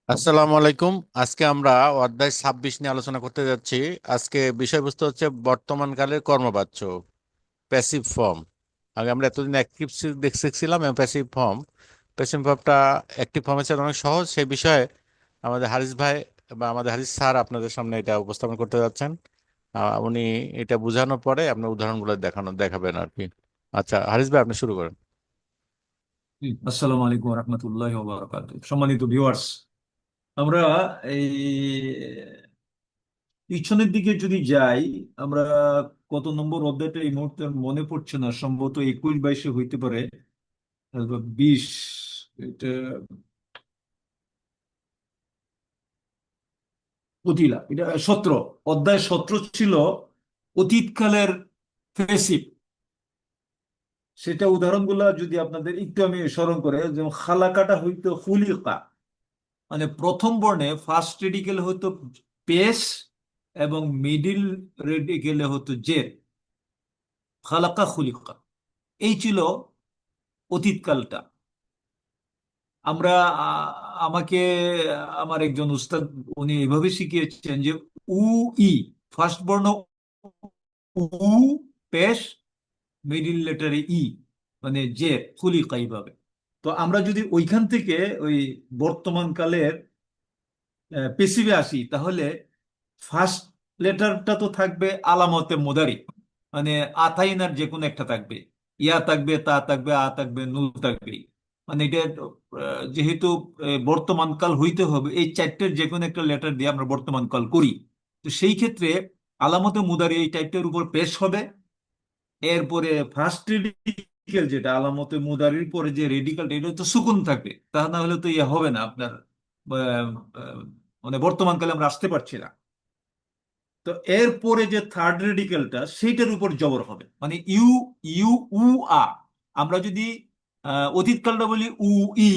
আসসালামু আলাইকুম। আজকে আমরা অধ্যায় 26 নিয়ে আলোচনা করতে যাচ্ছি। আজকে বিষয়বস্তু হচ্ছে বর্তমানকালের কর্মবাচ্য, প্যাসিভ ফর্ম। আগে আমরা এতদিন অ্যাক্টিভ দেখছিলাম, প্যাসিভ ফর্ম। প্যাসিভ ফর্মটা অ্যাক্টিভ ফর্মের সাথে অনেক সহজ। সেই বিষয়ে আমাদের হারিস ভাই বা আমাদের হারিস স্যার আপনাদের সামনে এটা উপস্থাপন করতে যাচ্ছেন। উনি এটা বোঝানোর পরে আপনার উদাহরণগুলো দেখাবেন আর কি। আচ্ছা হারিস ভাই, আপনি শুরু করেন। জি, আসসালামু আলাইকুম রহমতুল্লাহ বারাকাত। সম্মানিত ভিউয়ার্স, আমরা এই পিছনের দিকে যদি যাই, আমরা কত নম্বর অধ্যায়টা এই মুহূর্তে মনে পড়ছে না, সম্ভবত 21-22 হইতে পারে, অথবা 20। এটা অতিলা, এটা 17, অধ্যায় 17 ছিল অতীতকালের ফেসিভ। সেটা উদাহরণগুলো যদি আপনাদের একটু আমি স্মরণ করে, যেমন খালাকাটা হইতো খুলিকা, মানে প্রথম বর্ণে ফার্স্ট রেডিকেল হতো পেশ এবং মিডিল রেডিকেলে হতো জের। খালাকা খুলিকা, এই ছিল অতীতকালটা। আমরা আমাকে আমার একজন উস্তাদ, উনি এভাবে শিখিয়েছেন যে উ ই, ফার্স্ট বর্ণ উ, পেশ, মিডিল লেটারে ই, মানে জের, খুলিকা, এইভাবে। তো আমরা যদি ওইখান থেকে ওই বর্তমান কালের পেসিভে আসি, তাহলে ফার্স্ট লেটারটা তো থাকবে আলামতে মুদারি, মানে আতাইনার যে কোনো একটা থাকবে। ইয়া থাকবে, তা থাকবে, আ থাকবে, নু থাকবে। মানে এটা যেহেতু বর্তমান কাল হইতে হবে, এই চারটের যে কোনো একটা লেটার দিয়ে আমরা বর্তমান কাল করি। তো সেই ক্ষেত্রে আলামতে মুদারি এই টাইপটার উপর পেশ হবে। এরপরে ফার্স্ট রেডিকেল, যেটা আলামতে মুদারির পরে যে রেডিকেলটা, এটা তো সুকুন থাকবে, তা না হলে তো ইয়ে হবে না আপনার। আহ, আহ, মানে বর্তমান কালে আমরা আসতে পারছি না। তো এরপরে যে থার্ড রেডিকেলটা, সেইটার উপর জবর হবে, মানে ইউ, ইউ, উ, আ। আমরা যদি অতীতকালটা বলি উ ই,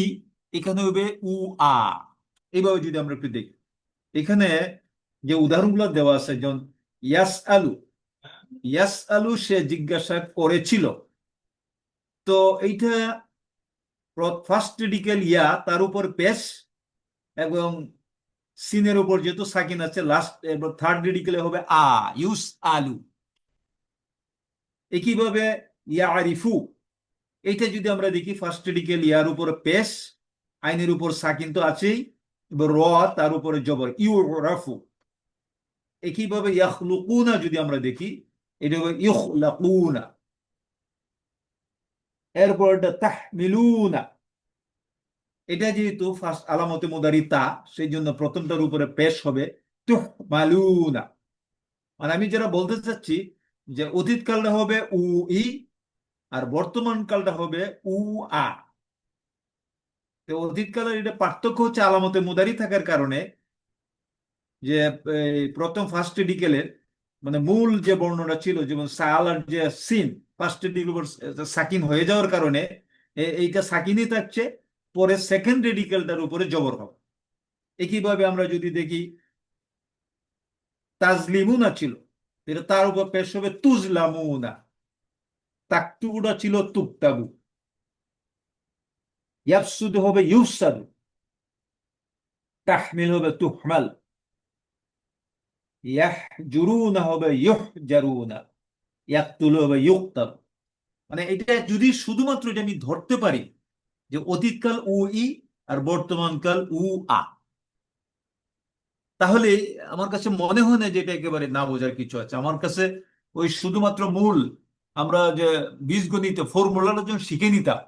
এখানে হবে উ আ। এইভাবে যদি আমরা একটু দেখি, এখানে যে উদাহরণগুলো দেওয়া আছে, যেমন ইয়াস আলু, ইয়াস আলু সে জিজ্ঞাসা করেছিল। তো এইটা ফার্স্ট রেডিকেল ইয়া, তার উপর পেশ, এবং সিনের উপর যেহেতু সাকিন আছে লাস্ট, এবার থার্ড রেডিকেলে হবে আ, ইউস আলু। একইভাবে ইয়ারিফু, এইটা যদি আমরা দেখি, ফার্স্ট রেডিকেল ইয়ার উপর পেশ, আইনের উপর সাকিন তো আছেই, এবার র, তার উপরে জবর ইউ রাফু। একইভাবে ইয়াখলুকুনা যদি আমরা দেখি, এটা হবে ইখলাকুনা। এরপর তাহমিলুনা, এটা যেহেতু ফার্স্ট আলামতে মুদারি তা, সেই জন্য প্রথমটার উপরে পেশ হবে তুহমালুনা। মানে আমি যেটা বলতে চাচ্ছি, যে অতীত কালটা হবে উ ই, আর বর্তমান কালটা হবে উ আ। তো অতীত কালের এটা পার্থক্য হচ্ছে আলামতে মুদারি থাকার কারণে, যে প্রথম ফার্স্ট রেডিকেলের, মানে মূল যে বর্ণটা ছিল, যেমন সালার যে সিন, ফার্স্ট রেডিকেল সাকিন হয়ে যাওয়ার কারণে এইটা সাকিনই থাকছে, পরে সেকেন্ড রেডিকেলটার উপরে জবর হবে। একইভাবে আমরা যদি দেখি, তাজলিমুনা ছিল, এটা তার উপর পেশ হবে তুজলামুনা। তাকতুবুটা ছিল তুকতাবু। ইয়াফসুদু হবে ইউফসাদু। তাহমিল হবে তুহমাল। ইয়াহজুরুনা হবে ইউহজারুনা। ইয়াকতুলু হবে ইউক্তাল। মানে এটা যদি শুধুমাত্র এটা আমি ধরতে পারি, যে অতীতকাল উ ই আর বর্তমানকাল উ আ, তাহলে আমার কাছে মনে হয় না যে এটা একেবারে না বোঝার কিছু আছে। আমার কাছে ওই শুধুমাত্র মূল, আমরা যে বীজগণিতে ফর্মুলাটা যখন শিখে নিতাম,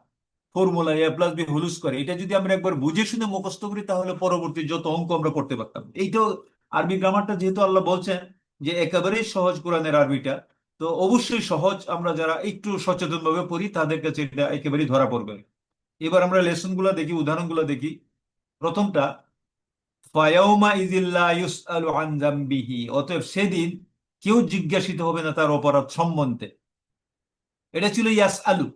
ফর্মুলা এ প্লাস বি হোল স্কয়ার, এটা যদি আমরা একবার বুঝে শুনে মুখস্থ করি, তাহলে পরবর্তী যত অঙ্ক আমরা করতে পারতাম। এইটাও আরবি গ্রামারটা যেহেতু আল্লাহ বলছেন যে একেবারেই সহজ কোরআনের আরবিটা, তো অবশ্যই সহজ। আমরা যারা একটু সচেতন ভাবে পড়ি, তাদের কাছে এটা একেবারেই ধরা পড়বে। এবার আমরা লেসন গুলা দেখি, উদাহরণগুলো দেখি। প্রথমটা, ফায়াউমা ইযিল্লা ইউসআলু আন যামবিহি, অতএব সেদিন কেউ জিজ্ঞাসিত হবে না তার অপরাধ সম্বন্ধে। এটা ছিল ইয়াস আলু।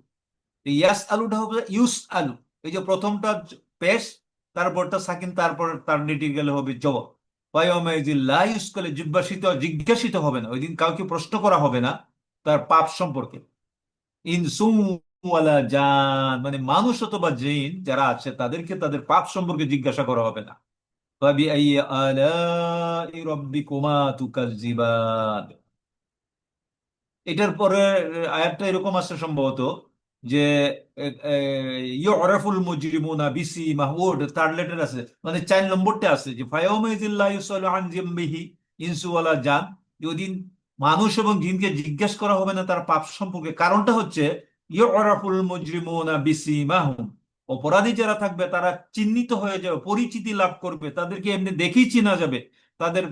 ইয়াস আলুটা হবে ইউস আলু। এই যে প্রথমটা পেশ, তারপরটা সাকিন, তারপর তার নেটি গেলে হবে জবাব। ফায়াউমা ইযিল্লা ইউসআলু, জিজ্ঞাসিত হবে না, ওই দিন কাউকে প্রশ্ন করা হবে না তার পাপ সম্পর্কে। ইনসুম ওয়ালা জান, মানে মানুষ অথবা জিন যারা আছে, তাদেরকে তাদের পাপ সম্পর্কে জিজ্ঞাসা করা হবে না। ফাবিআইয়ি আলাই রাব্বিকুমা তুকাজ্জিবান। এটার পরে আয়াতটা এরকম আছে সম্ভবত যে ইউরাফুল মুজরিমুনা বিসিমাহুম, থার্ড লেটার আছে, মানে 4 নম্বরটা আছে যে ফায়াউমাইযিল লা ইউসালু আন যিম্মিহি ইনসু ওয়ালা জান। ওদিন মানুষ এবং জিনকে জিজ্ঞেস করা হবে না তার পাপ সম্পর্কে। কারণটা হচ্ছে ইউরাফুল মুজরিমুনা বিসিমাহুম, অপরাধী যারা থাকবে তারা চিহ্নিত হয়ে যাবে, পরিচিতি লাভ করবে, তাদেরকে এমনি দেখেই চেনা যাবে। তাদের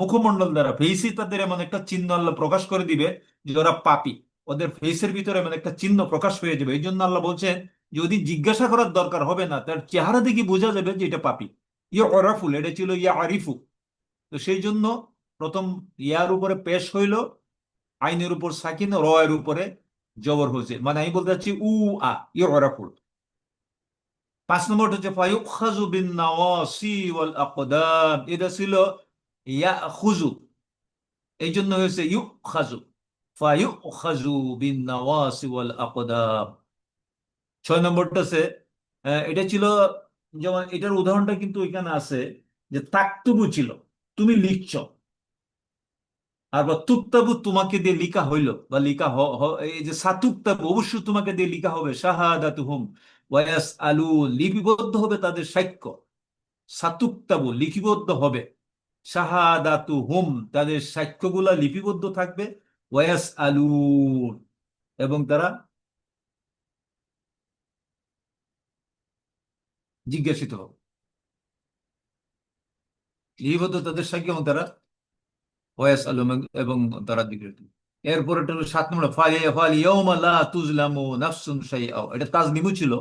মুখমণ্ডল দ্বারা, ফেসই তাদের এমন একটা চিহ্ন আল্লাহ প্রকাশ করে দিবে যে ওরা পাপী। ওদের ফেসের ভিতরে মানে একটা চিহ্ন প্রকাশ হয়ে যাবে। এই জন্য আল্লাহ বলছেন যদি জিজ্ঞাসা করার দরকার হবে না, তার চেহারা দেখে বোঝা যাবে যে এটা পাপী। ইয়া অরাফুল, এটা ছিল ইয়া আরিফু। তো সেই জন্য প্রথম ইয়ার উপরে পেশ হইল, আইনের উপর সাকিন, র এর উপরে জবর হয়েছে, মানে আমি বলতে চাচ্ছি উ আ ইয়া অরাফুল। 5 নম্বর হচ্ছে ফায়ুখাযু বিন নাওয়াসি ওয়াল আকদাম, এটা ছিল ইয়া খুজু, এই জন্য হয়েছে ইউখাযু, ফায়ুখাযু বিন নাওয়াসি ওয়াল আকদাম। 6 নম্বরটা আছে, এটা ছিল, যেমন এটার উদাহরণটা কিন্তু এখানে আছে যে তাকতুবু ছিল, তুমি লিখছ, আর বা তুক্তাবু তোমাকে দিয়ে লিখা হইলো বা লিখা এই যে সাতুক্তাবু অবশ্যই তোমাকে দিয়ে লিখা হবে, শাহাদাতুহুম ওয়াস আলু, লিপিবদ্ধ হবে তাদের সাক্ষ্য। সাতুক্তাবু লিপিবদ্ধ হবে, শাহাদাতুহুম তাদের সাক্ষ্যগুলা লিপিবদ্ধ থাকবে, ওয়াস আলু এবং তারা জিজ্ঞাসিত হবে। লিপিবদ্ধ তাদের সাক্ষ্য এবং তারা ওয়াস আলু এবং তারা জিজ্ঞাসিত। এরপর এটা হলো 7 নম্বর, ফালিয়াউমা লা তুজলামু নাফসুন শাইআ, এটা তাজনিমু ছিল।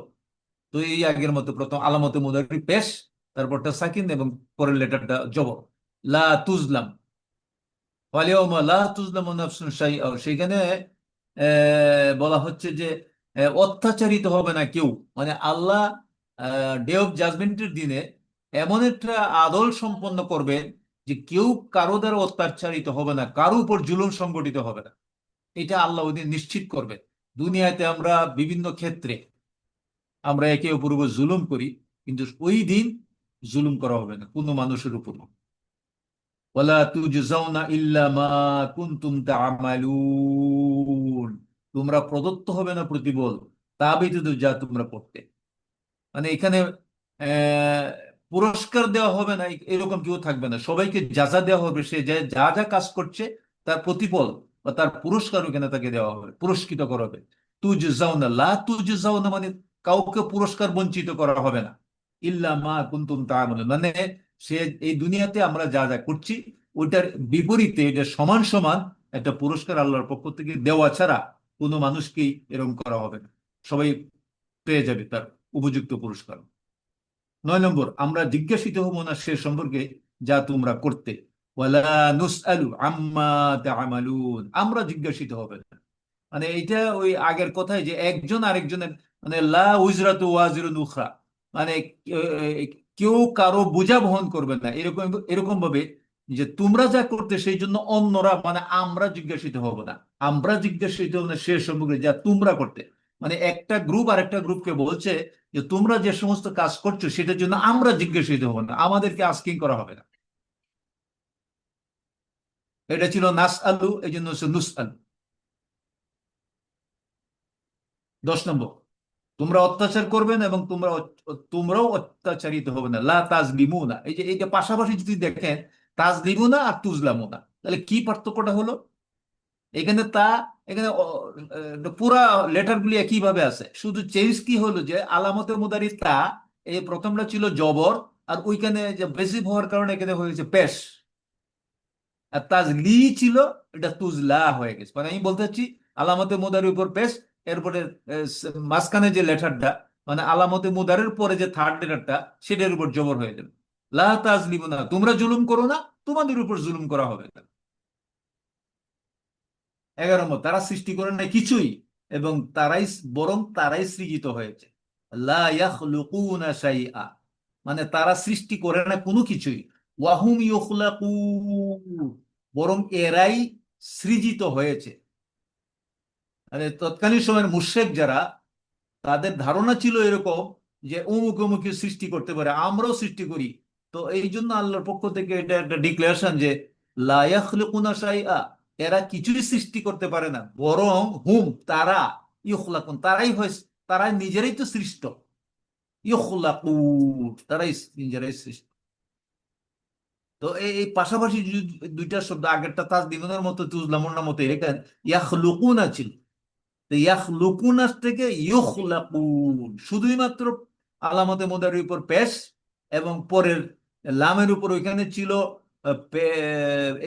তো এই আগের মতো প্রথম আলামতে মুদারি পেশ, তারপরটা সাকিন এবং পরের লেটারটা জবর, লা তুজলাম। ফালিয়াউমা লা তুজলামু নাফসুন শাইআ, সেখানে বলা হচ্ছে যে অত্যাচারিত হবে না কেউ, মানে আল্লাহ ডে অফ জাজমেন্টের দিনে এমন একটা আদল সম্পন্ন করবে যে কেউ কারো দ্বারা অত্যাচারিত হবে না, কারো উপর জুলুম সংগঠিত হবে না। এটা আল্লাহ ওই দিন নিশ্চিত করবে। দুনিয়াতে আমরা বিভিন্ন ক্ষেত্রে আমরা একে অপরের উপর জুলুম করি, কিন্তু ওই দিন জুলুম করা হবে না কোনো মানুষের উপর। ওয়ালা তুজজাউনা ইল্লা মা কুনতুম তা'মালুন, তোমরা প্রদত্ত হবে না প্রতিফল তা ব্যতীত যা তোমরা করতে। মানে এখানে আহ, পুরস্কার দেওয়া হবে না এরকম কেউ থাকবে না, সবাইকে যাজা দেওয়া হবে, সে যা যা কাজ করছে তার প্রতিফল বা তার পুরস্কার ওখানে তাকে দেওয়া হবে, পুরস্কৃত করা হবে। তুজজাউনা, লা তুজজাউনা মানে কাউকে পুরস্কার বঞ্চিত করা হবে না, ইল্লা মা কুনতুম তা'মালুন মানে সে এই দুনিয়াতে আমরা যা যা করছি ওইটার বিপরীতে এটা সমান সমান একটা পুরস্কার আল্লাহর পক্ষ থেকে দেওয়া ছাড়া কোনো মানুষকেই এরকম করা হবে না, সবাই পেয়ে যাবে তার উপযুক্ত পুরস্কার। 9 নম্বর, আমরা জিজ্ঞাসিত হব না সে সম্পর্কে যা তোমরা করতে, ওয়ালা নুসআলু আম্মা তা'মালুন, আমরা জিজ্ঞাসিত হবে না। মানে এইটা ওই আগের কথায় যে একজন আরেকজনের, মানে লা উজরাতু ওয়াজিরুন উখরা, মানে কেউ কারো বোঝা বহন করবে না, এরকম এরকম ভাবে যে তোমরা যা করতে সেই জন্য অন্যরা, মানে আমরা জিজ্ঞাসিত হব না, আমরা জিজ্ঞাসিত হব না সে সম্পর্কে যা তোমরা করতে। মানে একটা গ্রুপ আর একটা গ্রুপকে বলছে যে তোমরা যে সমস্ত কাজ করছো সেটার জন্য আমরা জিজ্ঞাসিত হব না, আমাদেরকে আস্কিং করা হবে না। এটা ছিল নাস আলু, এই জন্য হচ্ছে নুস আলু। 10 নম্বর, তোমরা অত্যাচার করবে না এবং তোমরাও অত্যাচারিত হবে না, লা তাজলিমুনা, এই যে এইটা পাশাপাশি যদি দেখেন তাজলিমুনা আর তুজলামুনা, তাহলে কি পার্থক্যটা হলো এখানে এখানে পুরা লেটার গুলি একইভাবে আছে, শুধু চেঞ্জ কি হলো যে আলামতে মুদারি তা, এই প্রথমটা ছিল জবর, আর ওইখানে যে বেশি হওয়ার কারণে এখানে হয়েছে পেশ, আর তাজলি ছিল এটা তুজলা হয়ে গেছে। মানে আমি বলতে চাচ্ছি আলামতে মুদারির উপর পেশ, এরপরে মাঝখানে যে লেটারটা মানে আলামতে মুদারের পরে যে থার্ড লেটারটা সেটার উপর জবর হয়ে যাবে। লা তাজলিমুনা, তোমরা জুলুম করো না, তোমাদের উপর জুলুম করা হবে না। 11 নম্বর, তারা সৃষ্টি করে না কিছুই এবং তারাই সৃজিত হয়েছে। লা ইয়াখলুকুনা শাইআ, মানে তারা সৃষ্টি করে না কোনো কিছুই, ওয়াহুম ইউখলাকুন, বরং এরাই সৃজিত হয়েছে। মানে তৎকালীন সময়ের মুশরিক যারা, তাদের ধারণা ছিল এরকম যে অমুক অমুক সৃষ্টি করতে পারে, আমরাও সৃষ্টি করি, তো এই জন্য আল্লাহর পক্ষ থেকে এটা একটা ডিক্লারেশন যে লা ইয়াখলুকুনা শাইআ, এরা কিছুই সৃষ্টি করতে পারে না, বরং হুম তারা ইখলাকুন, তারাই নিজেরাই তো সৃষ্ট, ইখলাকুন তারাই নিজেরাই সৃষ্ট। তো এই পাশাপাশি দুইটা শব্দ, আগেরটা তাসদিমের মতো তুজলামুনের মতো, এখানে ইয়াখলুকুনা ছিল, তো ইয়াখলুকুনা থেকে ইখলাকুন, শুধুই মাত্র আলামতে মুদারির উপর পেশ, এবং পরের লামের উপর ওইখানে ছিল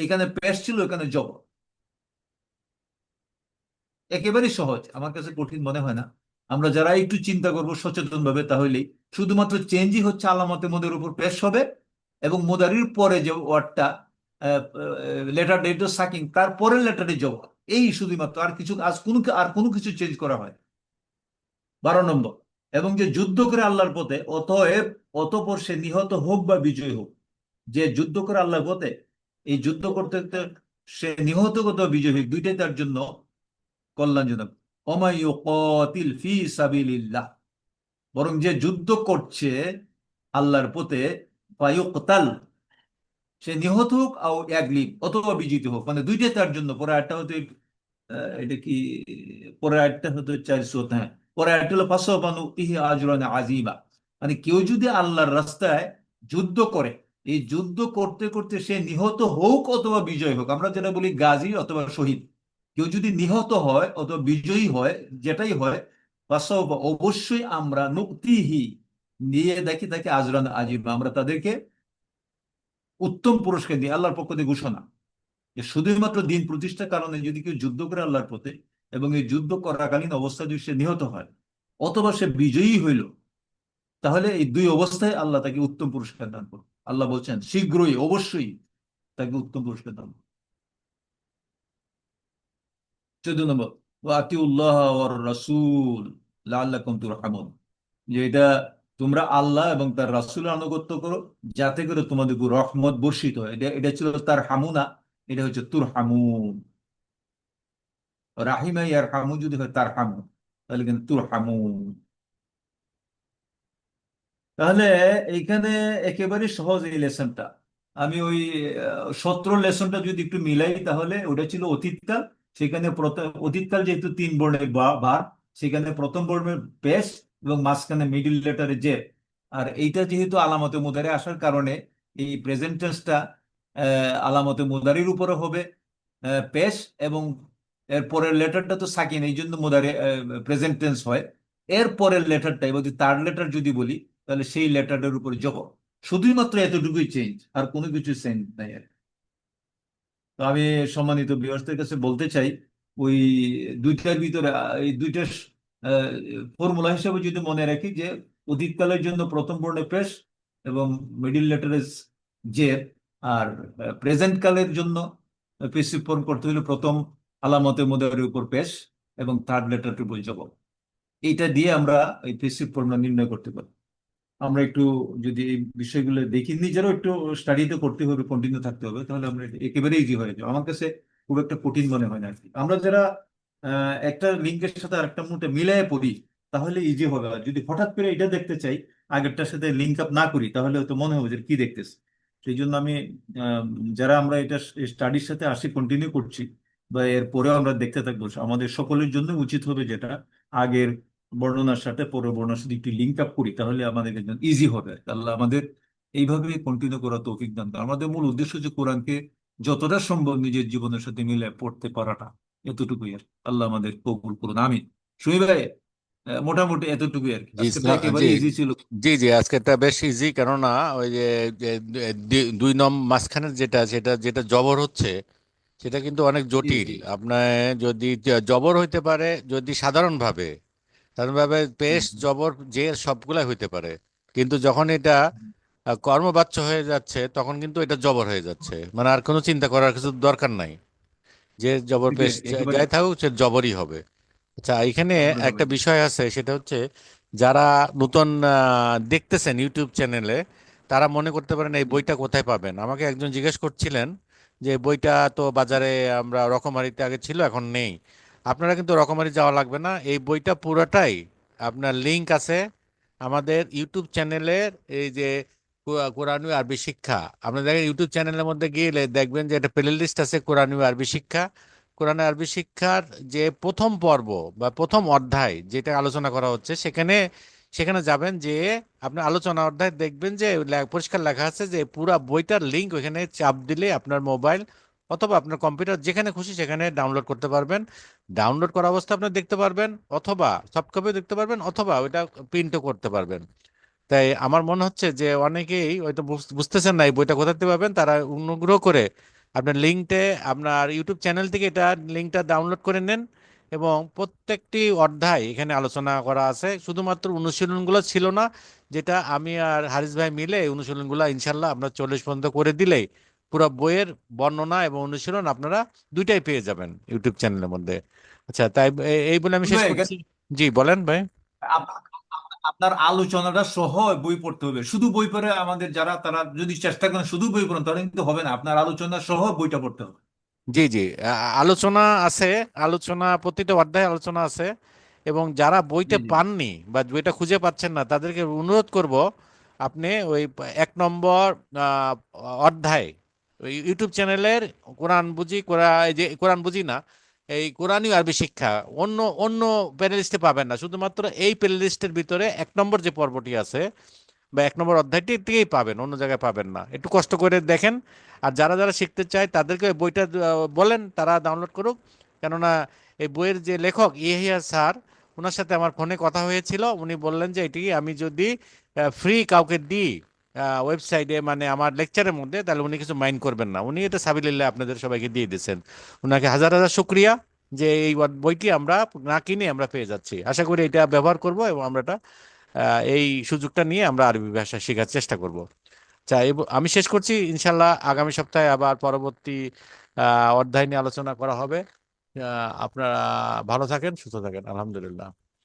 এইখানে পেশ ছিল, ওইখানে জবর। একেবারেই সহজ, আমার কাছে কঠিন মনে হয় না। আমরা যারা একটু চিন্তা করব সচেতন ভাবে, তাহলেই শুধুমাত্র চেঞ্জই হচ্ছে আলামতে মুদের উপর পেশ হবে, এবং মুদারির পরে যে ওয়ার্ডটা লেটার ডেট সাকিং, তার পরের লেটারে জবর, এই শুধুমাত্র, আর কিছু আর কোনো কিছু চেঞ্জ করা হয়। 12 নম্বর, এবং যে যুদ্ধ করে আল্লাহর পথে, অতএব অতঃপর সে নিহত হোক বা বিজয়ী হোক, যে যুদ্ধ করে আল্লাহর পথে, এই যুদ্ধ করতে করতে সে নিহত কত বিজয়ী হোক, দুইটাই তার জন্য কল্যাণজনক। ওমাই ইউকাতিল ফি সাবিলিল্লাহ, বরং যে যুদ্ধ করছে আল্লাহর পথে, ফায়ুকতাল, সে নিহত হোক আও ইয়াগলিব, অথবা বিজিত হোক, মানে দুইটাই তার জন্য। পরে একটা হতে এটা কি, পরের আয়াতটা হতো 400, হ্যাঁ, পরের আয়াতটা হলো ফাসাবানু ইহি আজরান আজিবা, মানে কেউ যদি আল্লাহর রাস্তায় যুদ্ধ করে, এই যুদ্ধ করতে করতে সে নিহত হোক অথবা বিজয় হোক, আমরা যেটা বলি গাজী অথবা শহীদ, কেউ যদি নিহত হয় অথবা বিজয়ী হয়, যেটাই হয়, ফাসাবা, অবশ্যই আমরা নুক্তিহি, নিয়ে দেখি তাকে আজরান আজিবা, আমরা তাদেরকে উত্তম পুরস্কার দিই, আল্লাহর পক্ষ থেকে ঘোষণা যে শুধুমাত্র দিন প্রতিষ্ঠার কারণে যদি কেউ যুদ্ধ করে আল্লাহর পথে, এবং এই যুদ্ধ করাকালীন অবস্থায় যদি সে নিহত হয় অথবা সে বিজয়ী হইল, তাহলে এই দুই অবস্থায় আল্লাহ তাকে উত্তম পুরস্কার দান করবে। আল্লাহ বলছেন শীঘ্রই, অবশ্যই তাকে উত্তম পুরস্কার দান করবে। 14 নম্বর, ওয়াতিউল্লাহ ওয়ার রাসূল লাআল্লাকুম তুরহামুন, যে এটা তোমরা আল্লাহ এবং তার রাসূলের আনুগত্য করো, যাতে করে তোমাদের উপর রহমত বর্ষিত হয়। এটা এটা ছিল তার হামুনা, এটা হচ্ছে তুর হামুন। রাহিমা ইয়ার হামু যদি হয় তার হামু, তাহলে কিন্তু তুর হামু। তাহলে এইখানে একেবারে সহজ এই লেসনটা। আমি ওই 17 লেসনটা যদি একটু মিলাই, তাহলে ওটা ছিল অতীতকাল। সেখানে অতীতকাল যেহেতু 3 বর্ণের বার, সেখানে প্রথম বর্ণের পেশ, এবং মাঝখানে মিডিল লেটারে যে, আর এইটা যেহেতু আলামতে মুদারে আসার কারণে, এই প্রেজেন্ট টেন্সটা আলামতে মুদারির উপরে হবে পেশ, এবং এর পরের লেটারটা তো সাকিন, এই জন্য মুদারে প্রেজেন্ট টেন্স হয়। এর পরের লেটারটা, এবার থার্ড লেটার যদি বলি, তাহলে সেই লেটারটার উপর জবর। শুধুমাত্র এতটুকুই চেঞ্জ, আর কোনো কিছু চেঞ্জ নাই আর। তো আমি সম্মানিত ভিউয়ার্সদের কাছে বলতে চাই, ওই দুইটার ভিতরে এই দুইটা ফর্মুলা হিসেবে যদি মনে রাখি, যে অতীতকালের জন্য প্রথম বর্ণে পেশ এবং মিডিল লেটারে জের, আর প্রেজেন্ট কালের জন্য পেসিভ ফর্ম করতে হলে প্রথম আলামতের মুদারির উপর পেশ এবং থার্ড লেটারটির উপর জবর। এইটা দিয়ে আমরা এই পেসিভ ফর্মুলা নির্ণয় করতে পারি। আমরা একটু যদি এই বিষয়গুলো দেখি, নিজেরও একটু স্টাডিতে করতে হবে, কন্টিনিউ থাকতে হবে, তাহলে আমরা একেবারে ইজি হয়ে যাবে। আমার কাছে খুব একটা কঠিন মনে হয় না আর কি। আমরা যারা একটা লিঙ্কের সাথে আরেকটা মুহূর্তে মিলাই পড়ি, তাহলে ইজি হবে। আর যদি হঠাৎ করে এটা দেখতে চাই, আগেরটার সাথে লিঙ্ক আপ না করি, তাহলে হয়তো মনে হবে যে কি দেখতেছে। সেই জন্য আমি আহ, যারা আমরা এটা স্টাডির সাথে আসি, কন্টিনিউ করছি, বা এর পরেও আমরা দেখতে থাকবো, আমাদের সকলের জন্য উচিত হবে যেটা, আগের বর্ণনার সাথে পরের বর্ণনার সাথে একটু লিঙ্ক আপ করি, তাহলে আমাদের জন্য ইজি হবে। আল্লাহ আমাদের এইভাবে কন্টিনিউ করা তৌফিক দান করুন। আমাদের মূল উদ্দেশ্য হচ্ছে কোরআনকে যতটা সম্ভব নিজের জীবনের সাথে মিলে পড়তে পারাটা, এতটুকুই আর। আল্লাহ আমাদের কবুল করুন, আমিন। শুনি ভাই, মোটামুটি এতটুকুই আর কি, জি আজকে তো জি একেবারে ইজি ছিল। জি জি, আজকেরটা বেশ ইজি, কেননা ওই যে যে দুই মাঝখানের যেটা, যেটা যেটা জবর হচ্ছে, সেটা কিন্তু অনেক জি জটিল। জি আপনার যদি জবর হইতে পারে, যদি সাধারণভাবে, সাধারণভাবে পেশ হুম, জবর যে সবগুলাই হইতে পারে, কিন্তু যখন এটা হুম। কর্মবাচ্য হয়ে যাচ্ছে, তখন কিন্তু এটা জবর হয়ে যাচ্ছে, মানে আর কোনো চিন্তা করার কিছু দরকার নাই, যে জবর খুবই পেশ আর কি, একেবারে যাই থাকুক, সে জবরই হবে। আচ্ছা, এখানে জবর হবে। একটা বিষয় আছে, সেটা হচ্ছে যারা নতুন দেখতেছেন ইউটিউব চ্যানেলে, তারা মনে করতে পারেন এই হুম, বইটা কোথায় পাবেন। আমাকে একজন জিজ্ঞেস করছিলেন যে এই বইটা তো বাজারে, আমরা রকমারিতে আগে ছিল, এখন নেই। আপনারা কিন্তু রকমারি যাওয়া লাগবে না, এই বইটা পুরোটাই আপনার লিংক আছে আমাদের ইউটিউব চ্যানেলের, এই যে কোরআনী আরবি শিক্ষা। আপনি দেখেন ইউটিউব চ্যানেলের মধ্যে গেলে দেখবেন যে একটা প্লে লিস্ট আছে কোরআনী আরবি শিক্ষা। কোরআন আরবি শিক্ষার যে প্রথম পর্ব বা প্রথম অধ্যায় যেটা আলোচনা করা হচ্ছে, সেখানে সেখানে যাবেন, যে আপনি আলোচনা অধ্যায় দেখবেন যে পরিষ্কার লেখা আছে যে পুরা বইটার লিংক ওখানে চাপ দিলে আপনার মোবাইল অথবা আপনার কম্পিউটার যেখানে খুশি সেখানে ডাউনলোড করতে পারবেন। ডাউনলোড করা অবস্থা আপনি দেখতে পারবেন, অথবা সফট কপিও দেখতে পারবেন, অথবা ওইটা প্রিন্টও করতে পারবেন। তাই আমার মনে হচ্ছে যে অনেকেই হয়তো বুঝতেছেন না এই বইটা কোথাতে পাবেন। তারা অনুগ্রহ করে আপনার লিঙ্কটে, আপনার ইউটিউব চ্যানেল থেকে এটা লিঙ্কটা ডাউনলোড করে নেন। এবং প্রত্যেকটি অধ্যায় এখানে আলোচনা করা আছে, শুধুমাত্র অনুশীলনগুলো ছিল না, যেটা আমি আর হারিস ভাই মিলে এই অনুশীলনগুলো ইনশাল্লাহ আমরা 40 পর্যন্ত করে দিলেই পুরো বইয়ের বর্ণনা এবং অনুশীলন আপনারা দুইটাই পেয়ে যাবেন ইউটিউব চ্যানেলের মধ্যে। আচ্ছা, তাই এই বলে আমি শেষ ভাই, করছি। জি বলেন ভাই। আপ- আপনার আলোচনাটা সহ বই পড়তে হবে। শুধু বই পড়ে আমাদের যারা, তারা যদি চেষ্টা করেন শুধু বই পড়েন তাহলে কিন্তু হবে না, আপনার আলোচনা সহ বইটা পড়তে হবে। জি জি, আলোচনা আছে, আলোচনা প্রতিটা অধ্যায়ে আলোচনা আছে। এবং যারা বইটা জি জি। পাননি বা বইটা খুঁজে পাচ্ছেন না, তাদেরকে অনুরোধ করব, আপনি ওই 1 নম্বর আহ, অধ্যায় ওই ইউটিউব চ্যানেলের এই যে কোরআন বুঝি না, এই কোরআনী আরবি শিক্ষা, অন্য অন্য প্লে লিস্টে পাবেন না, শুধুমাত্র এই প্লে লিস্টের ভিতরে 1 নম্বর যে পর্বটি আছে বা 1 নম্বর অধ্যায়টি থেকেই পাবেন, অন্য জায়গায় পাবেন না। একটু কষ্ট করে দেখেন। আর যারা যারা শিখতে চায় তাদেরকে ওই বইটা বলেন তারা ডাউনলোড করুক। কেননা এই বইয়ের যে লেখক ইহিয়া স্যার, ওনার সাথে আমার ফোনে কথা হয়েছিল। উনি বললেন যে এটি আমি যদি ফ্রি কাউকে দিই ওয়েবসাইটে, মানে আমার লেকচারের মধ্যে, তাহলে উনি কিছু মাইন্ড করবেন না। উনি এটা সাবিলিল্লাহ আপনাদের সবাইকে দিয়ে দিয়েছেন। ওনাকে হাজার হাজার শুক্রিয়া যে এই বইটি আমরা না কিনে আমরা পেয়ে যাচ্ছি। আশা করি এটা ব্যবহার করব এবং আমরা এটা এই সুযোগটা নিয়ে আমরা আরবি ভাষা শেখার চেষ্টা করব। আমি শেষ করছি। ইনশাল্লাহ আগামী সপ্তাহে আবার পরবর্তী অধ্যায় নিয়ে আলোচনা করা হবে। আপনারা ভালো থাকেন, সুস্থ থাকেন। আলহামদুলিল্লাহ।